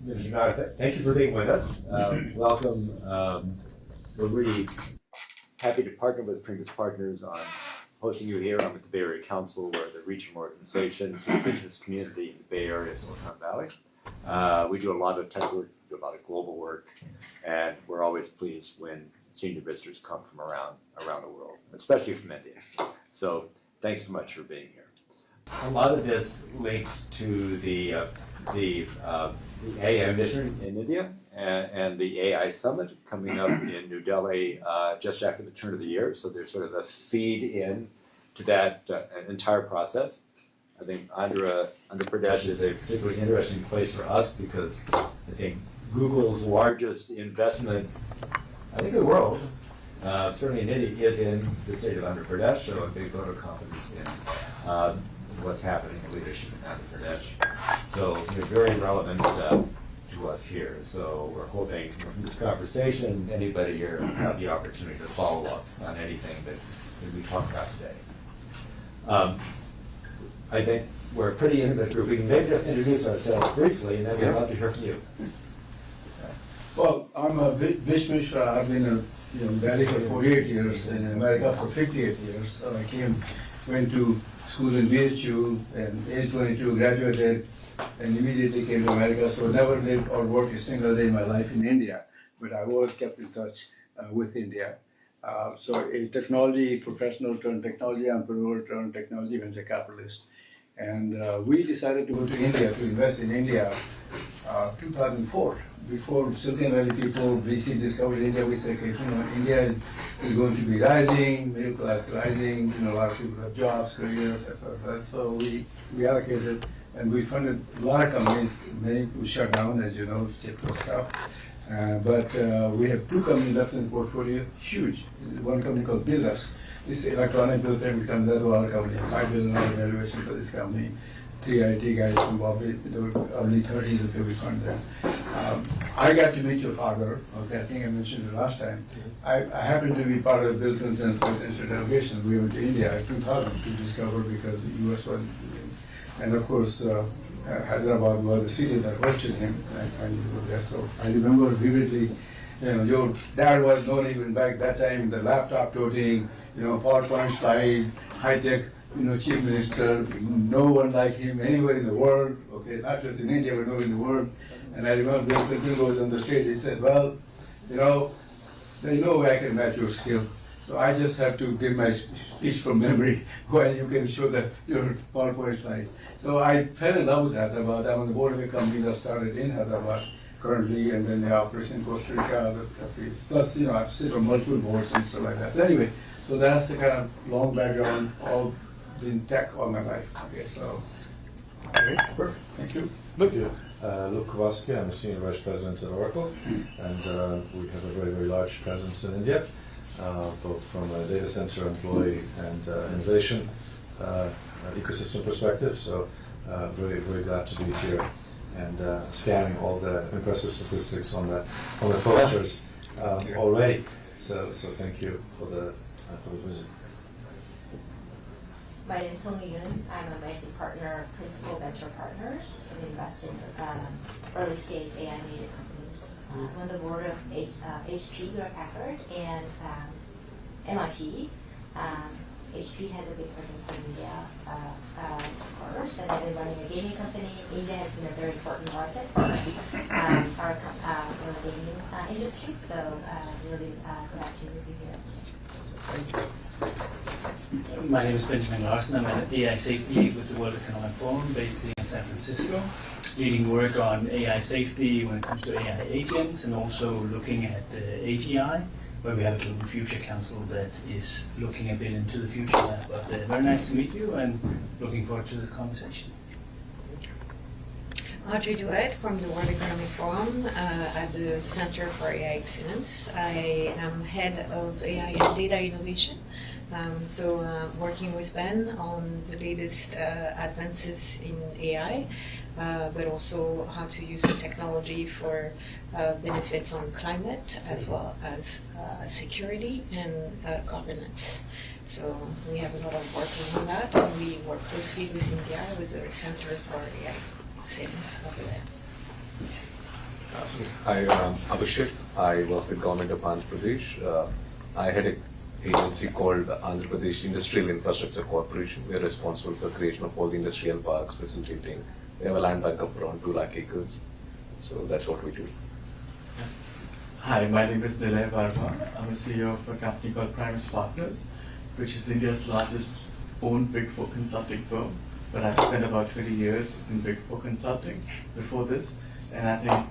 Mr. Nara, thank you for being with us. Welcome. We're really happy to partner with previous partners on hosting you here. I'm at the Bay Area Council. We're the regional organization for the business community in the Bay Area, Silicon Valley. We do a lot of tech work, do a lot of global work, and we're always pleased when senior visitors come from around the world, especially from India. So thanks so much for being here. A lot of this links to the AI mission in India and the AI summit coming up in New Delhi just after the turn of the year. So there's sort of a feed in to that entire process. I think Andhra Pradesh is a particularly interesting place for us because I think Google's largest investment, I think in the world, certainly in India, is in the state of Andhra Pradesh, so a big vote of confidence in what's happening in leadership in Andhra Pradesh. So they're very relevant to us here. So we're hoping from this conversation, anybody here will have the opportunity to follow up on anything that we talk about today. I think we're a pretty intimate group. We can maybe just introduce ourselves briefly, and then we'd love to hear from you. Well, I'm Vish Mishra. I've been in Delhi for 48 years, in America for 58 years. I went to school in BSU, and age 22 graduated, and immediately came to America. So never lived or worked a single day in my life in India, but I always kept in touch with India. So a technology professional turned technology entrepreneur turned technology venture capitalist. And we decided to go to India, to invest in India, 2004. Before Silicon Valley people, VC discovered India, we said, okay, India is going to be rising, middle class rising, a lot of people have jobs, careers, etc. So we allocated, and we funded a lot of companies, many who shut down, as you know, typical stuff. But we have two companies left in the portfolio, huge. One company called Billus. This electronic bill payment company, that's our company, $5 billion valuation for this company. 3 IT guys from Bombay, with the early 30s, okay, we funded them. I got to meet your father, okay, I think I mentioned it last time. I happened to be part of Bill Clinton's presidential delegation. We went to India in 2000 to discover because the US was, and of course, Hyderabad was the city that hosted him, and we were there. So I remember vividly, your dad was known even back that time, the laptop toting, PowerPoint slide, high-tech, chief minister, no one like him anywhere in the world, okay, not just in India, but nowhere in the world. And I remember Bill Clinton was on the stage, he said, well, there's no way I can match your skill. So I just have to give my speech from memory while you can show your PowerPoint slides. So I fell in love with Hyderabad. I'm on the board of a company that started in Hyderabad currently, and then they operate in Costa Rica, plus, I sit on multiple boards and stuff like that. So anyway, so that's the kind of long background, all in tech all my life. Okay, so. Great, perfect. Thank you. Thank you. Luke Kowalski, I'm a Senior Vice President at Oracle, and we have a very, very large presence in India, both from a data center employee and innovation ecosystem perspective. So very, very glad to be here and scanning all the impressive statistics on the posters already. So thank you for the visit. My name is Song Yun. I'm a managing partner of Principal Venture Partners. We invest in early stage AI native companies. I'm on the board of HP, Hewlett-Packard, and MIT. HP has a big presence in India, of course, and I've been running a gaming company. India has been a very important market for our gaming industry, so really glad to be here. Thank you. My name is Benjamin Larson. I'm at AI Safety with the World Economic Forum based in San Francisco, leading work on AI safety when it comes to AI agents and also looking at AGI, where we have a Global Future Council that is looking a bit into the future of that. But very nice to meet you and looking forward to the conversation. Audrey Duet from the World Economic Forum at the Center for AI Excellence. I am head of AI and data innovation. Working with Ben on the latest advances in AI, but also how to use the technology for benefits on climate as well as security and governance. So we have a lot of work on that, and we work closely with India with the Center for AI Excellence over there. Hi, Abhishek. I work with Government of Andhra Pradesh. I had an agency called Andhra Pradesh Industrial Infrastructure Corporation. We are responsible for creation of all the industrial parks, facilitating. We have a land bank of around 2 lakh acres. So that's what we do. Hi, my name is Nilay Varma. I'm a CEO of a company called Primus Partners, which is India's largest own Big Four consulting firm. But I've spent about 20 years in Big Four consulting before this. And I think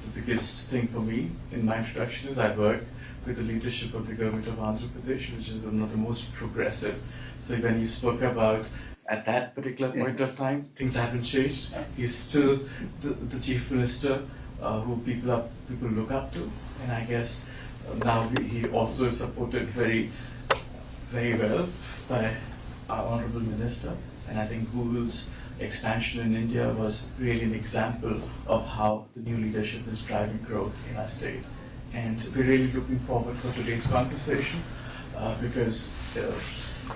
the biggest thing for me in my introduction is I work with the leadership of the government of Andhra Pradesh, which is one of the most progressive. So when you spoke about at that particular point of time, things haven't changed. He's still the chief minister who people look up to, and I guess now he also is supported very well by our honorable minister. And I think Google's expansion in India was really an example of how the new leadership is driving growth in our state. And we're really looking forward for today's conversation because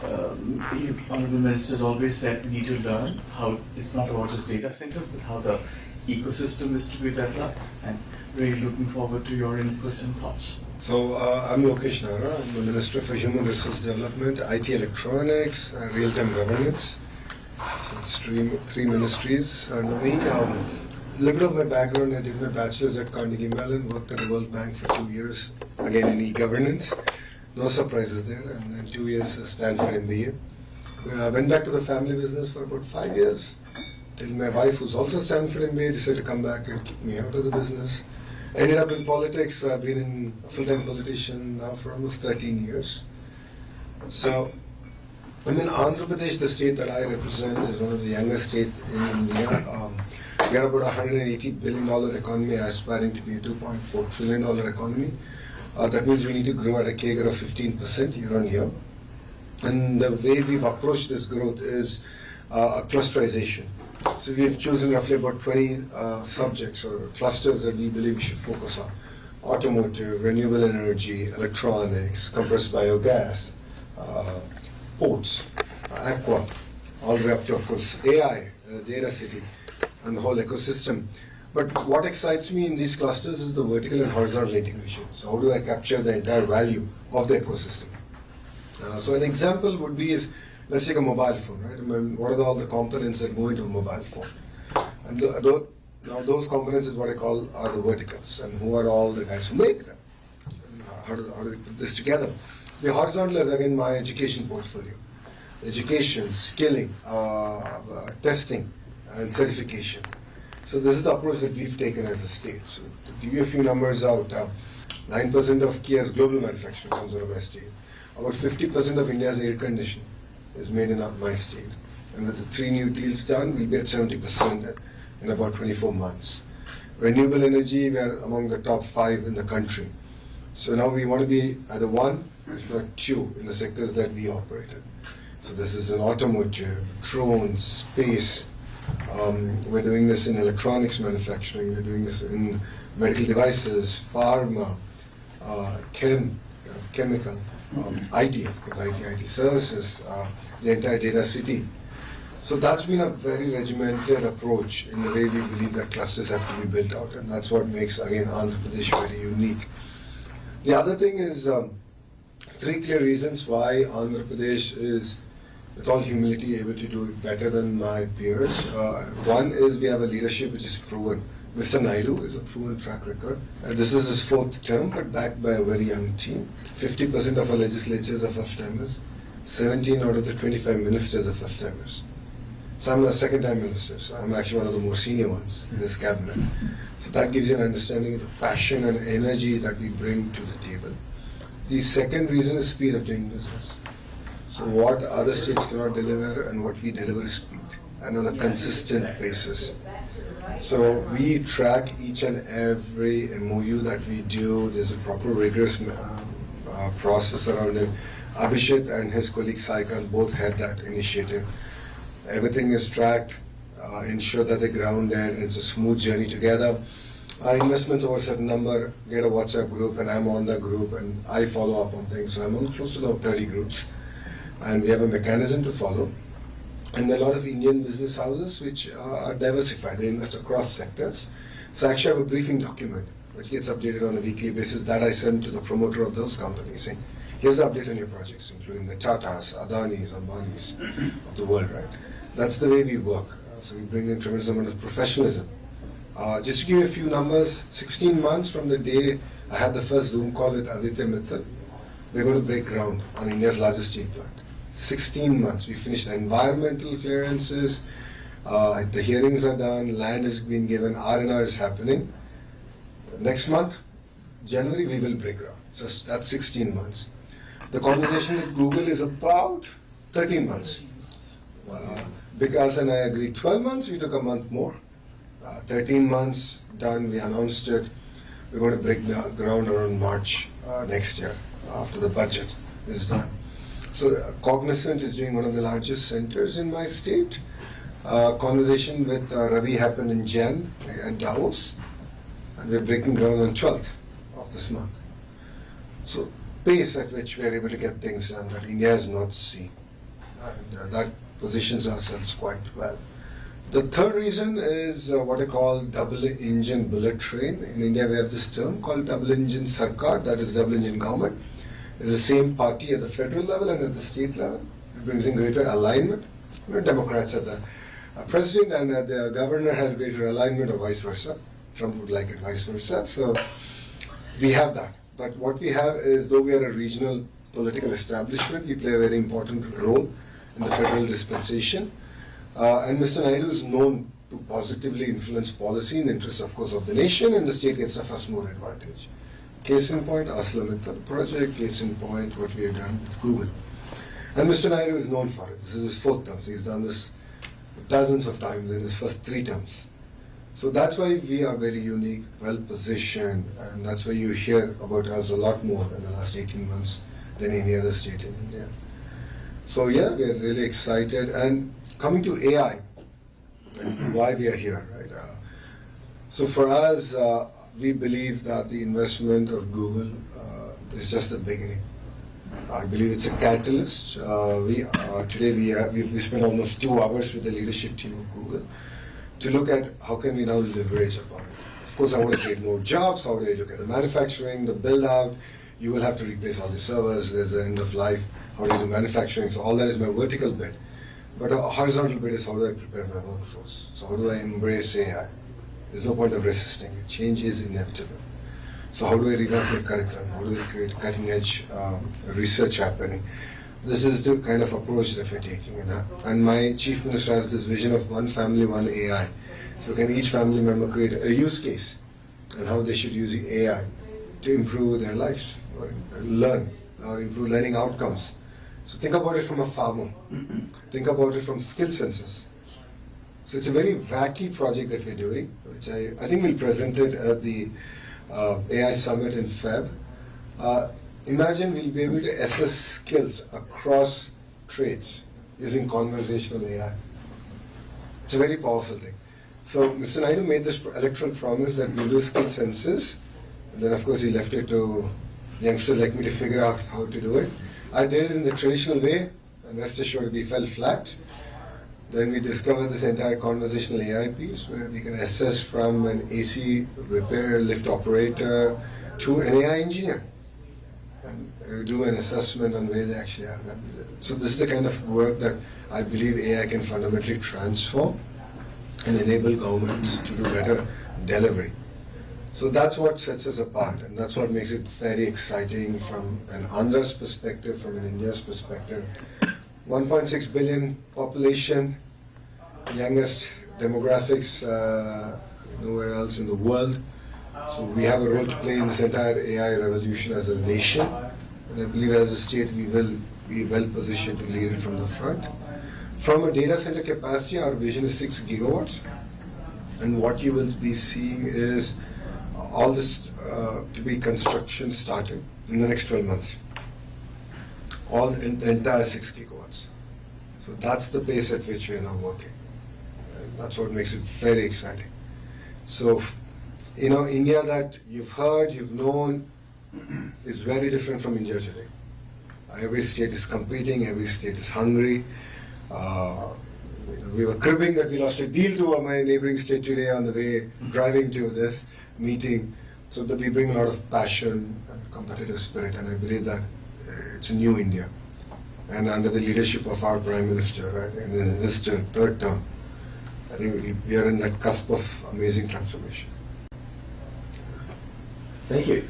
Honorable Minister has always said we need to learn how it's not about just data centers, but how the ecosystem is to be developed. And really looking forward to your inputs and thoughts. So I'm Lokesh Nara. I'm the Minister for Human Resource Development, IT Electronics, Real-Time Governance. So it's three ministries under me. A little bit of my background, I did my bachelor's at Carnegie Mellon, worked at the World Bank for 2 years, again in e-governance. No surprises there, and then 2 years Stanford MBA. I went back to the family business for about 5 years, till my wife, who's also Stanford MBA, decided to come back and kick me out of the business. Ended up in politics. I've been a full-time politician now for almost 13 years. So, I'm in Andhra Pradesh, the state that I represent is one of the youngest states in India. We are about $180 billion economy, aspiring to be a $2.4 trillion economy. That means we need to grow at a CAGR of 15% year on year. And the way we've approached this growth is a clusterization. So we've chosen roughly about 20 subjects or clusters that we believe we should focus on. Automotive, renewable energy, electronics, compressed biogas, ports, aqua, all the way up to, of course, AI, data city, and the whole ecosystem. But what excites me in these clusters is the vertical and horizontal integration. So how do I capture the entire value of the ecosystem? So an example would be is, let's take a mobile phone, right? I mean, what are all the components that go into a mobile phone? And now those components is what I call are the verticals. And who are all the guys who make them? How do we put this together? The horizontal is again my education portfolio. Education, skilling, testing, and certification. So this is the approach that we've taken as a state. So to give you a few numbers out, 9% of Kia's global manufacturing comes out of my state. About 50% of India's air conditioning is made in my state. And with the 3 new deals done, we'll be at 70% in about 24 months. Renewable energy, we are among the top 5 in the country. So now we want to be either 1, if not 2, in the sectors that we operate in. So this is in automotive, drones, space. We're doing this in electronics manufacturing. We're doing this in medical devices, pharma, chemical, IT, of course, IT services, the entire data city. So that's been a very regimented approach in the way we believe that clusters have to be built out, and that's what makes, again, Andhra Pradesh very unique. The other thing is 3 clear reasons why Andhra Pradesh is, with all humility, able to do it better than my peers. One is we have a leadership which is proven. Mr. Naidu is a proven track record. This is his 4th term, but backed by a very young team. 50% of our legislatures are first-timers. 17 out of the 25 ministers are first-timers. So I'm a second-time minister, so I'm actually one of the more senior ones in this cabinet. So that gives you an understanding of the passion and energy that we bring to the table. The second reason is speed of doing business. So what other states cannot deliver and what we deliver is speed, and on a consistent basis. So we track each and every MOU that we do. There's a proper rigorous process around it. Abhishek and his colleague Saikan both had that initiative. Everything is tracked, ensure that the ground there, it's a smooth journey together. Investments over a certain number, get a WhatsApp group, and I'm on the group and I follow up on things. So I'm on close to now 30 groups. And we have a mechanism to follow. And there are a lot of Indian business houses which are diversified. They invest across sectors. So I actually have a briefing document which gets updated on a weekly basis that I send to the promoter of those companies saying, here's the update on your projects, including the Tatas, Adanis, Ambanis of the world, right? That's the way we work. So we bring in tremendous amount of professionalism. Just to give you a few numbers, 16 months from the day I had the first Zoom call with Aditya Mittal, we're going to break ground on India's largest steel plant. 16 months. We finished environmental clearances, the hearings are done, land is being given, R&R is happening. Next month, January, we will break ground. So that's 16 months. The conversation with Google is about 13 months. Because and I agreed 12 months, we took a month more. 13 months done, we announced it. We're going to break ground around March next year, after the budget is done. So Cognizant is doing one of the largest centers in my state. Conversation with Ravi happened in Jan at Davos, and we're breaking ground on 12th of this month. So pace at which we're able to get things done that India has not seen, and that positions ourselves quite well. The third reason is what I call double-engine bullet train. In India, we have this term called double-engine sarkar, that is double-engine government. It's the same party at the federal level and at the state level. It brings in greater alignment. We're Democrats at the president, and the governor has greater alignment, or vice versa. Trump would like it vice versa. So we have that. But what we have is, though we are a regional political establishment, we play a very important role in the federal dispensation. And Mr. Naidu is known to positively influence policy in the interest, of course, of the nation, and the state gets a first mover advantage. Case in point, ArcelorMittal project. Case in point, what we have done with Google. And Mr. Naidu is known for it. This is his fourth term. He's done this dozens of times in his first 3 terms. So that's why we are very unique, well positioned, and that's why you hear about us a lot more in the last 18 months than any other state in India. So yeah, we are really excited. And coming to AI, and why we are here, right? So for us, we believe that the investment of Google is just the beginning. I believe it's a catalyst. Today we spent almost 2 hours with the leadership team of Google to look at how can we now leverage upon it. Of course, I want to create more jobs. How do I look at the manufacturing, the build out? You will have to replace all the servers. There's the end of life. How do you do manufacturing? So all that is my vertical bit. But a horizontal bit is how do I prepare my workforce? So how do I embrace AI? There's no point of resisting it. Change is inevitable. So how do I revamp my curriculum? How do I create cutting edge research happening? This is the kind of approach that we're taking. And my chief minister has this vision of one family, one AI. So can each family member create a use case and how they should use the AI to improve their lives or learn or improve learning outcomes. So think about it from a farmer. Think about it from skill census. So it's a very wacky project that we're doing, which I think we'll present it at the AI Summit in Feb. Imagine we'll be able to assess skills across trades using conversational AI. It's a very powerful thing. So Mr. Naidu made this electoral promise that we'll do skill census, and then of course he left it to youngsters like me to figure out how to do it. I did it in the traditional way, and rest assured we fell flat. Then we discovered this entire conversational AI piece where we can assess from an AC repair lift operator to an AI engineer and do an assessment on where they actually are. So this is the kind of work that I believe AI can fundamentally transform and enable governments to do better delivery. So that's what sets us apart, and that's what makes it very exciting from an Andhra's perspective, from an India's perspective. 1.6 billion population, youngest demographics nowhere else in the world. So we have a role to play in this entire AI revolution as a nation, and I believe as a state we will be well positioned to lead it from the front. From a data center capacity, our vision is 6 gigawatts, and what you will be seeing is all this to be construction started in the next 12 months. All in the entire 6 gigawatts. So that's the pace at which we are now working. And that's what makes it very exciting. So, you know, India that you've heard, you've known, is very different from India today. Every state is competing, every state is hungry. We were cribbing that we lost a deal to my neighboring state today on the way driving to this meeting. So that we bring a lot of passion and competitive spirit, and I believe that it's a new India. And under the leadership of our Prime Minister, right, and in his third term, I think we are in that cusp of amazing transformation. Thank you.